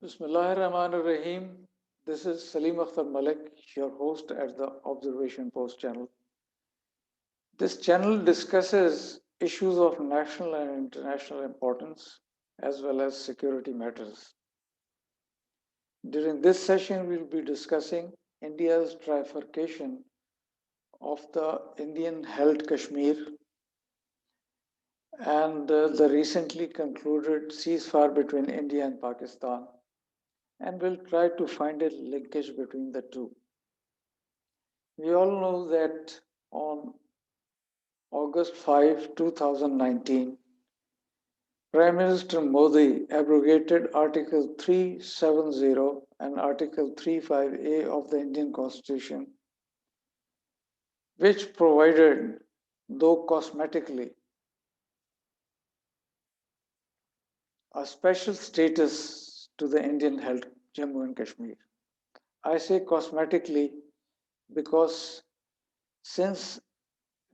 Bismillahirrahmanirrahim. This is Salim Akhtar Malik, your host at the Observation Post channel. This channel discusses issues of national and international importance as well as security matters. During this session, we'll be discussing India's trifurcation of the Indian held Kashmir and the recently concluded ceasefire between India and Pakistan, and we'll try to find a linkage between the two. We all know that on August 5, 2019, Prime Minister Modi abrogated Article 370 and Article 35A of the Indian Constitution, which provided, though cosmetically, a special status to the Indian held Jammu and Kashmir. I say cosmetically because since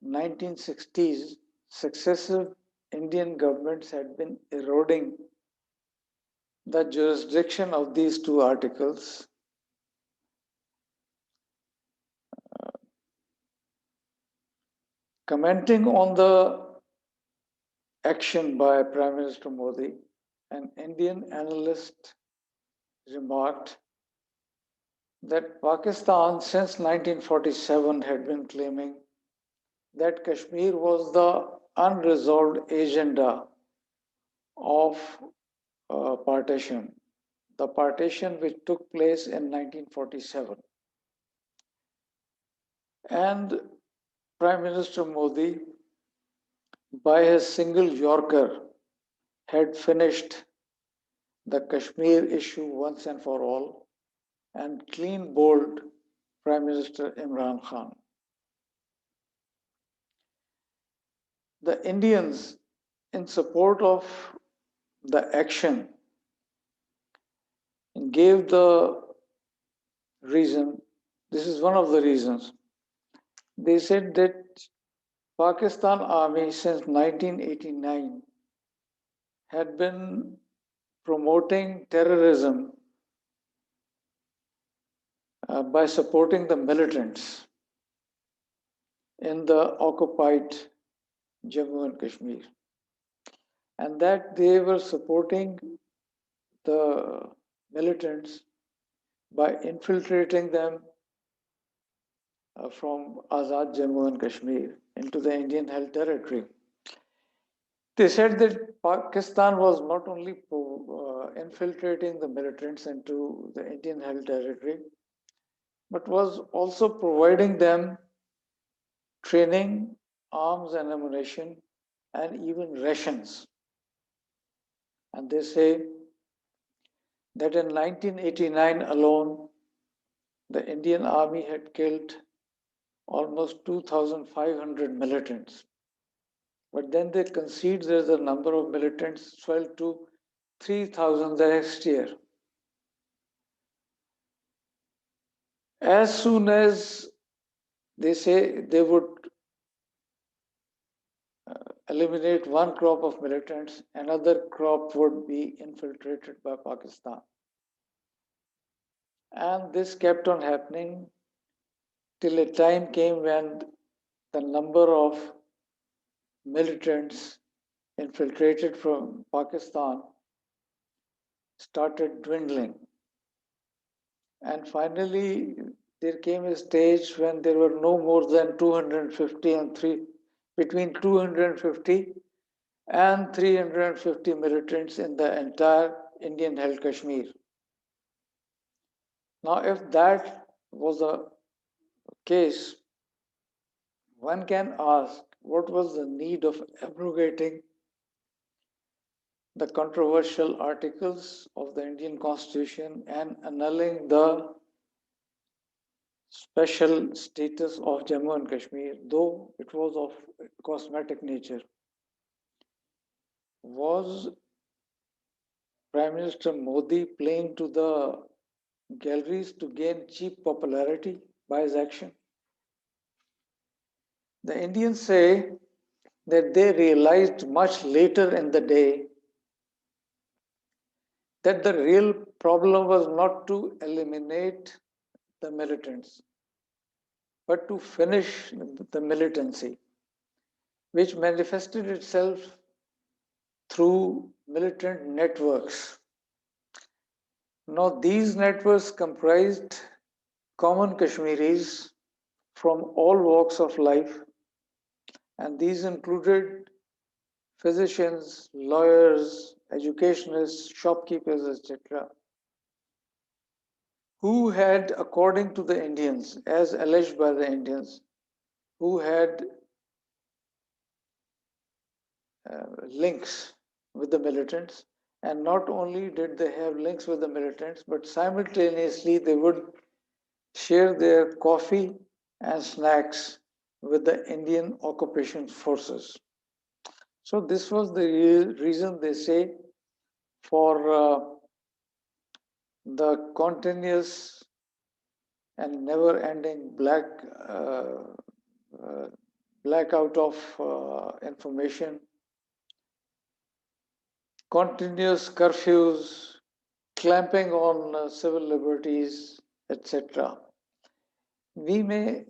1960s, successive Indian governments had been eroding the jurisdiction of these two articles. Commenting on the action by Prime Minister Modi, an Indian analyst remarked that Pakistan since 1947 had been claiming that Kashmir was the unresolved agenda of partition, the partition which took place in 1947. And Prime Minister Modi, by his single Yorker, had finished the Kashmir issue once and for all and clean bowled Prime Minister Imran Khan. The Indians, in support of the action, gave the reason, this is one of the reasons. They said that Pakistan Army since 1989 had been promoting terrorism by supporting the militants in the occupied Jammu and Kashmir, and that they were supporting the militants by infiltrating them from Azad Jammu and Kashmir into the Indian held territory. They said that Pakistan was not only infiltrating the militants into the Indian held territory, but was also providing them training, arms and ammunition, and even rations. And they say that in 1989 alone, the Indian Army had killed almost 2,500 militants. But then they concede that the number of militants swelled to 3,000 the next year. As soon as they say they would eliminate one crop of militants, another crop would be infiltrated by Pakistan. And this kept on happening till a time came when the number of militants infiltrated from Pakistan started dwindling. And finally, there came a stage when there were no more than 250 and between 250 and 350 militants in the entire Indian held Kashmir. Now, if that was the case, one can ask what was the need of abrogating the controversial articles of the Indian Constitution and annulling the special status of Jammu and Kashmir, though it was of cosmetic nature. Was Prime Minister Modi playing to the galleries to gain cheap popularity by his action? The Indians say that they realized much later in the day that the real problem was not to eliminate the militants, but to finish the militancy, which manifested itself through militant networks. Now, these networks comprised common Kashmiris from all walks of life, and these included physicians, lawyers, educationists, shopkeepers, etc., who had, according to the Indians, as alleged by the Indians, who had links with the militants. And not only did they have links with the militants, but simultaneously they would share their coffee and snacks with the Indian occupation forces. So this was the reason, they say, for the continuous and never-ending blackout of information, continuous curfews, clamping on civil liberties, etc. We may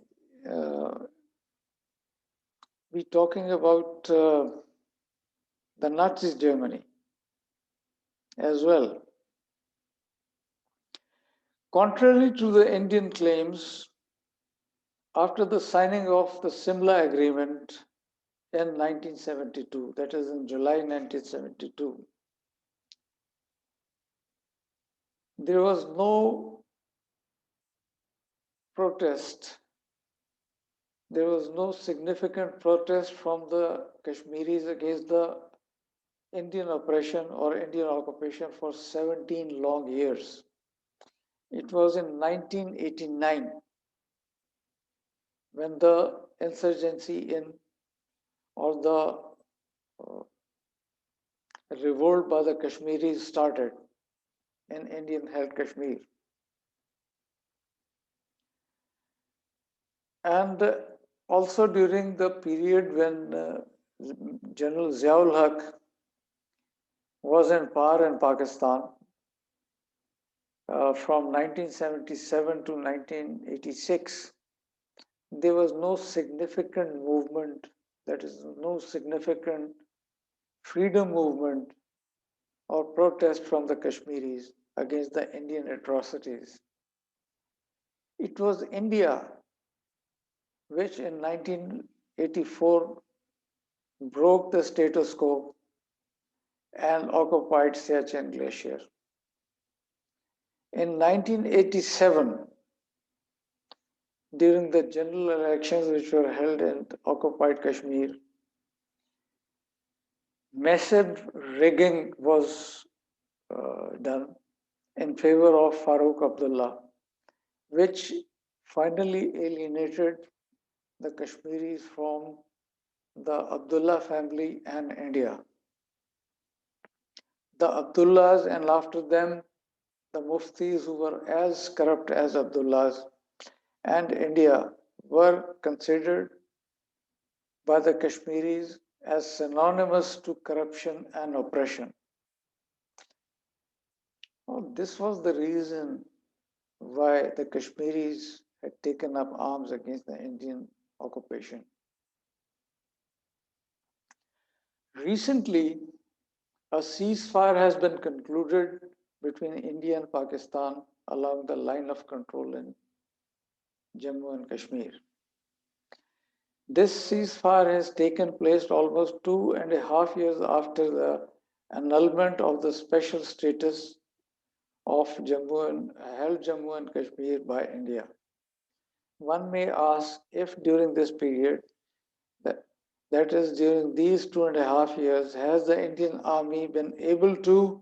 be talking about the Nazi Germany as well. Contrary to the Indian claims, after the signing of the Simla Agreement in 1972, that is in July 1972, there was no protest. There was no significant protest from the Kashmiris against the Indian oppression or Indian occupation for 17 long years. It was in 1989 when the insurgency or the revolt by the Kashmiris started in Indian held Kashmir. And also during the period when General Ziaul Haq was in power in Pakistan, from 1977 to 1986, there was no significant movement, that is, no significant freedom movement or protest from the Kashmiris against the Indian atrocities. It was India which in 1984 broke the status quo and occupied Siachen Glacier. In 1987, during the general elections which were held in occupied Kashmir, massive rigging was done in favor of Farooq Abdullah, which finally alienated the Kashmiris from the Abdullah family and India. The Abdullahs, and after them the Muftis, who were as corrupt as Abdullahs, and India, were considered by the Kashmiris as synonymous to corruption and oppression. Well, this was the reason why the Kashmiris had taken up arms against the Indian occupation. Recently, a ceasefire has been concluded between India and Pakistan along the line of control in Jammu and Kashmir. This ceasefire has taken place almost 2.5 years after the annulment of the special status of Jammu and Kashmir by India. One may ask if during this period, that is during these 2.5 years, has the Indian army been able to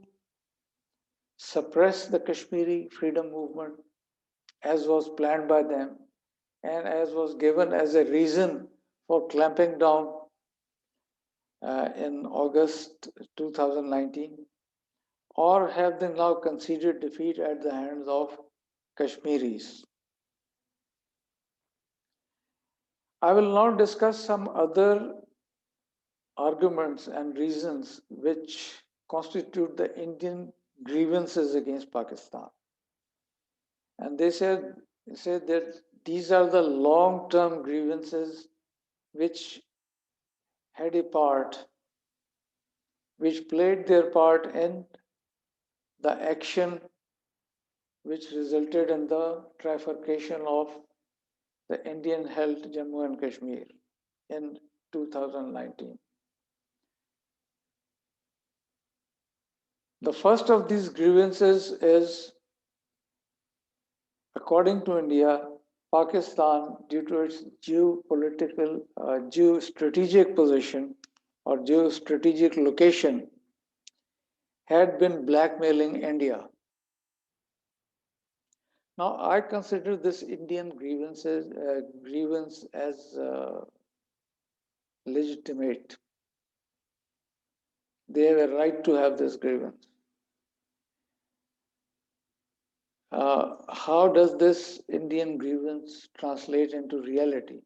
suppress the Kashmiri freedom movement as was planned by them and as was given as a reason for clamping down in August 2019? Or have they now conceded defeat at the hands of Kashmiris? I will now discuss some other arguments and reasons which constitute the Indian grievances against Pakistan. And they said that these are the long-term grievances which had a part, which played their part in the action which resulted in the trifurcation of the Indian held Jammu and Kashmir in 2019. The first of these grievances is, according to India, Pakistan, due to its geopolitical, geostrategic position or geostrategic location, had been blackmailing India. Now, I consider this Indian grievance as legitimate. They have a right to have this grievance. How does this Indian grievance translate into reality?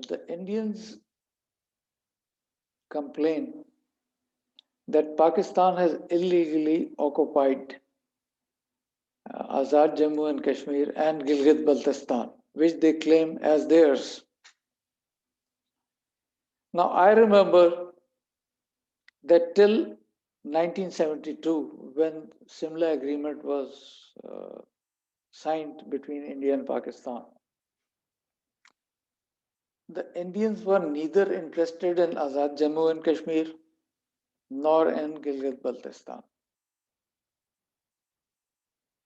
The Indians complain that Pakistan has illegally occupied Azad Jammu and Kashmir and Gilgit-Baltistan, which they claim as theirs. Now, I remember that till 1972, when Simla Agreement was signed between India and Pakistan, the Indians were neither interested in Azad Jammu and Kashmir nor in Gilgit-Baltistan,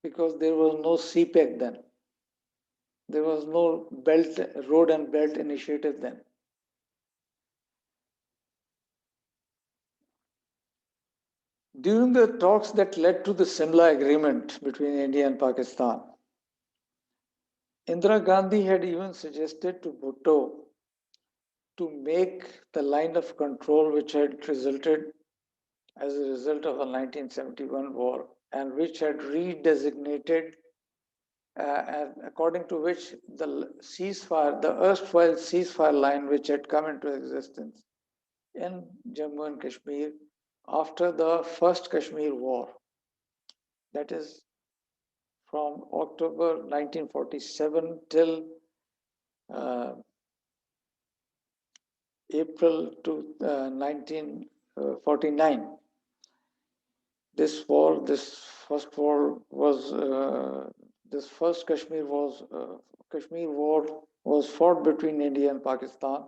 because there was no CPEC then. There was no road and belt initiative then. During the talks that led to the Simla Agreement between India and Pakistan, Indira Gandhi had even suggested to Bhutto to make the line of control which had resulted as a result of the 1971 war and which had redesignated, and according to which the ceasefire, the erstwhile ceasefire line which had come into existence in Jammu and Kashmir after the first Kashmir war, that is from October 1947 till April to 1949. This first Kashmir war was fought between India and Pakistan,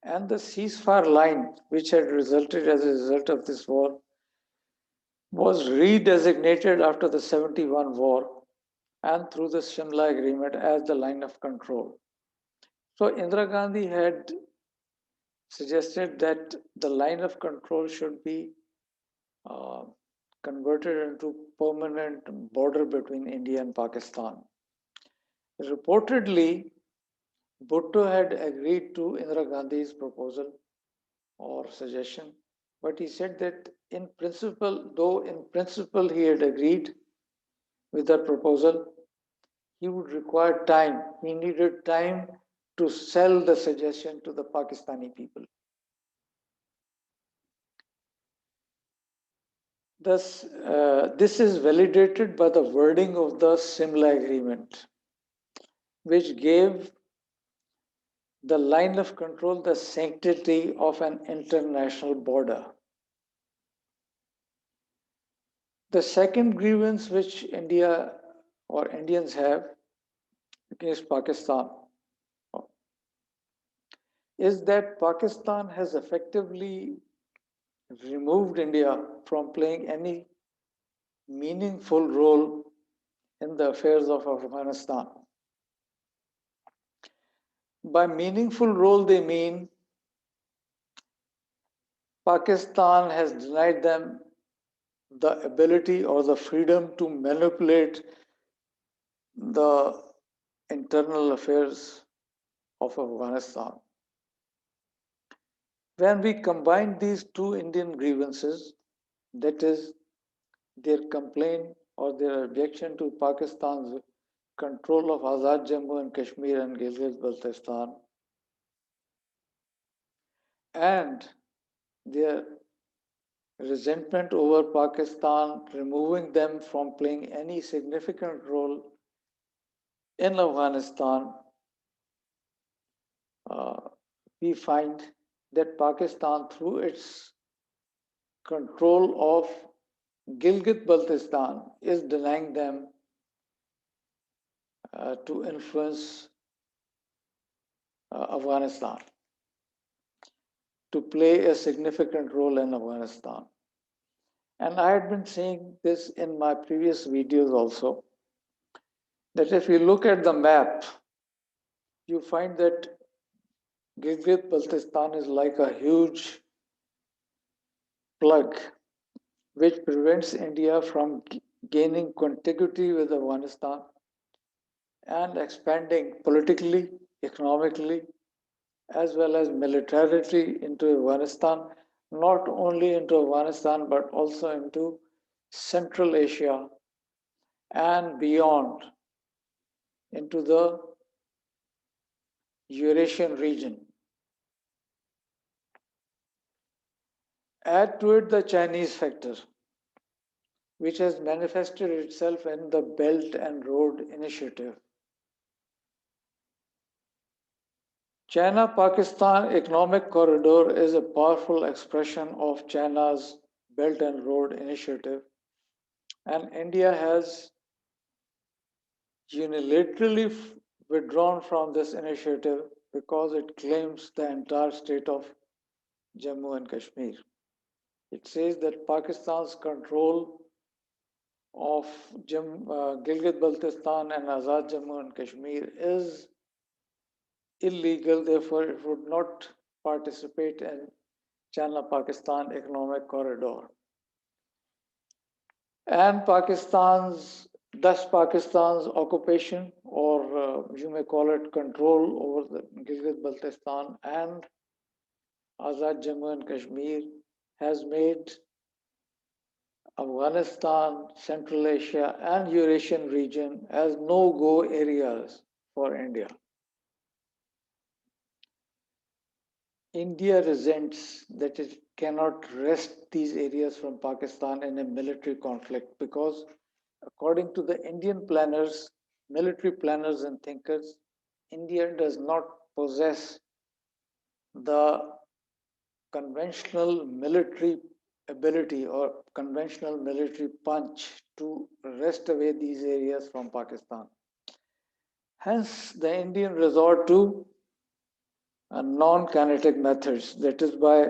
and the ceasefire line, which had resulted as a result of this war, was redesignated after the 71 war and through the Shimla Agreement as the line of control. So Indira Gandhi had suggested that the line of control should be converted into permanent border between India and Pakistan. Reportedly, Bhutto had agreed to Indira Gandhi's proposal or suggestion, but he said that in principle, though in principle he had agreed with that proposal, he would require time. He needed time to sell the suggestion to the Pakistani people. Thus, this is validated by the wording of the Simla Agreement, which gave the line of control the sanctity of an international border. The second grievance which India or Indians have against Pakistan is that Pakistan has effectively removed India from playing any meaningful role in the affairs of Afghanistan. By meaningful role, they mean Pakistan has denied them the ability or the freedom to manipulate the internal affairs of Afghanistan. When we combine these two Indian grievances, that is, their complaint or their objection to Pakistan's control of Azad Jammu and Kashmir and Gilgit-Baltistan, and their resentment over Pakistan removing them from playing any significant role in Afghanistan, uh, we find that Pakistan, through its control of Gilgit-Baltistan, is denying them to influence Afghanistan, to play a significant role in Afghanistan. And I had been saying this in my previous videos also, that if you look at the map, you find that Gilgit-Baltistan is like a huge plug which prevents India from gaining contiguity with Afghanistan and expanding politically, economically, as well as militarily into Afghanistan, not only into Afghanistan, but also into Central Asia and beyond, into the Eurasian region. Add to it the Chinese factor, which has manifested itself in the Belt and Road Initiative. China-Pakistan Economic Corridor is a powerful expression of China's Belt and Road Initiative, and India has unilaterally withdrawn from this initiative because it claims the entire state of Jammu and Kashmir. It says that Pakistan's control of Gilgit-Baltistan and Azad Jammu and Kashmir is illegal, therefore it would not participate in China-Pakistan Economic Corridor. And thus Pakistan's occupation, or you may call it control over the Gilgit-Baltistan and Azad Jammu and Kashmir, has made Afghanistan, Central Asia, and Eurasian region as no-go areas for India. India resents that it cannot wrest these areas from Pakistan in a military conflict because, according to the Indian planners, military planners, and thinkers, India does not possess the conventional military ability or conventional military punch to wrest away these areas from Pakistan. Hence, the Indian resort to non-kinetic methods, that is by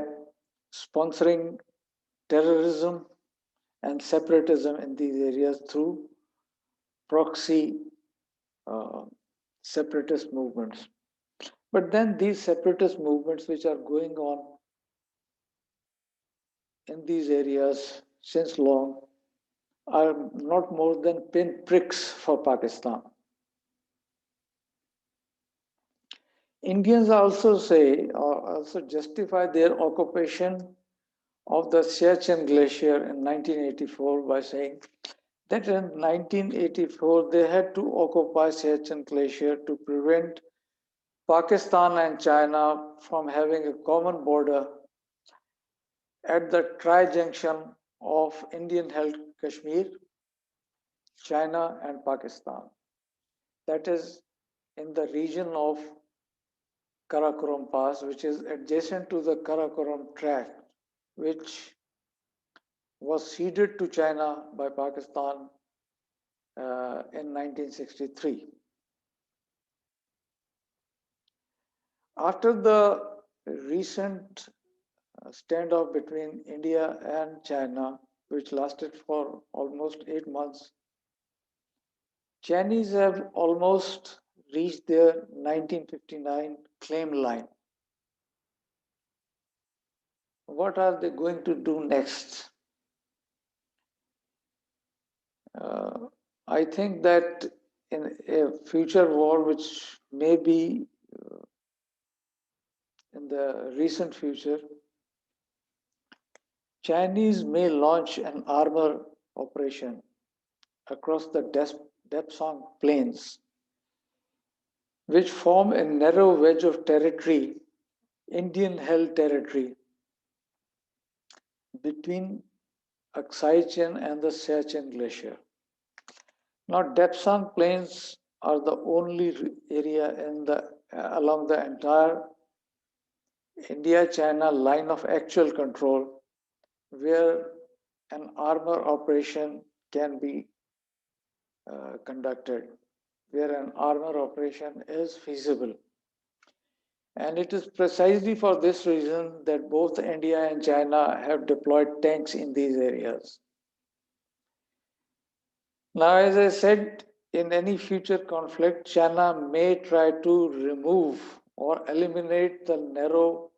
sponsoring terrorism and separatism in these areas through proxy separatist movements. But then these separatist movements which are going on in these areas since long are not more than pinpricks for Pakistan. Indians also say, or also justify their occupation of the Siachen Glacier in 1984 by saying that in 1984 they had to occupy Siachen Glacier to prevent Pakistan and China from having a common border at the tri-junction of Indian-held Kashmir, China, and Pakistan. That is in the region of Karakoram Pass, which is adjacent to the Karakoram Tract, which was ceded to China by Pakistan in 1963. After the recent standoff between India and China, which lasted for almost 8 months, Chinese have almost reached their 1959 claim line. What are they going to do next? I think that in a future war, which may be in the recent future, Chinese may launch an armor operation across the Depsang Plains, which form a narrow wedge of territory, Indian-held territory, between Aksai Chin and the Siachen Glacier. Now, Depsang Plains are the only area along the entire India-China line of actual control where an armor operation can be conducted, where an armor operation is feasible. And it is precisely for this reason that both India and China have deployed tanks in these areas. Now, as I said, in any future conflict, China may try to remove or eliminate the narrow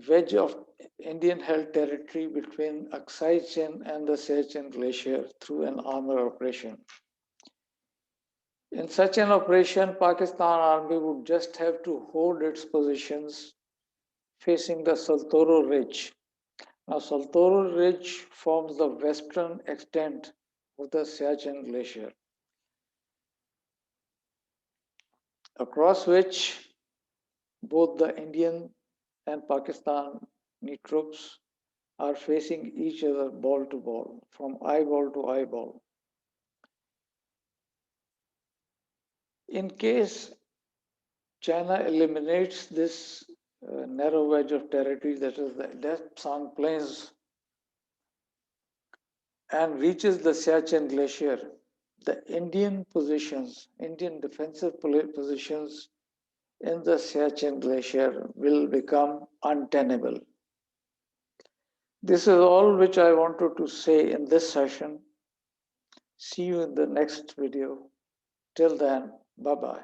wedge of Indian held territory between Aksai Chin and the Siachen Glacier through an armor operation. In such an operation, Pakistan Army would just have to hold its positions facing the Saltoro Ridge. Now, Saltoro Ridge forms the western extent of the Siachen Glacier, across which both the Indian and Pakistani troops are facing each other ball to ball, from eyeball to eyeball. In case China eliminates this narrow wedge of territory, that is the Depsang Plains, and reaches the Siachen Glacier, the Indian defensive positions in the Siachen Glacier will become untenable. This is all which I wanted to say in this session. See you in the next video. Till then, bye-bye.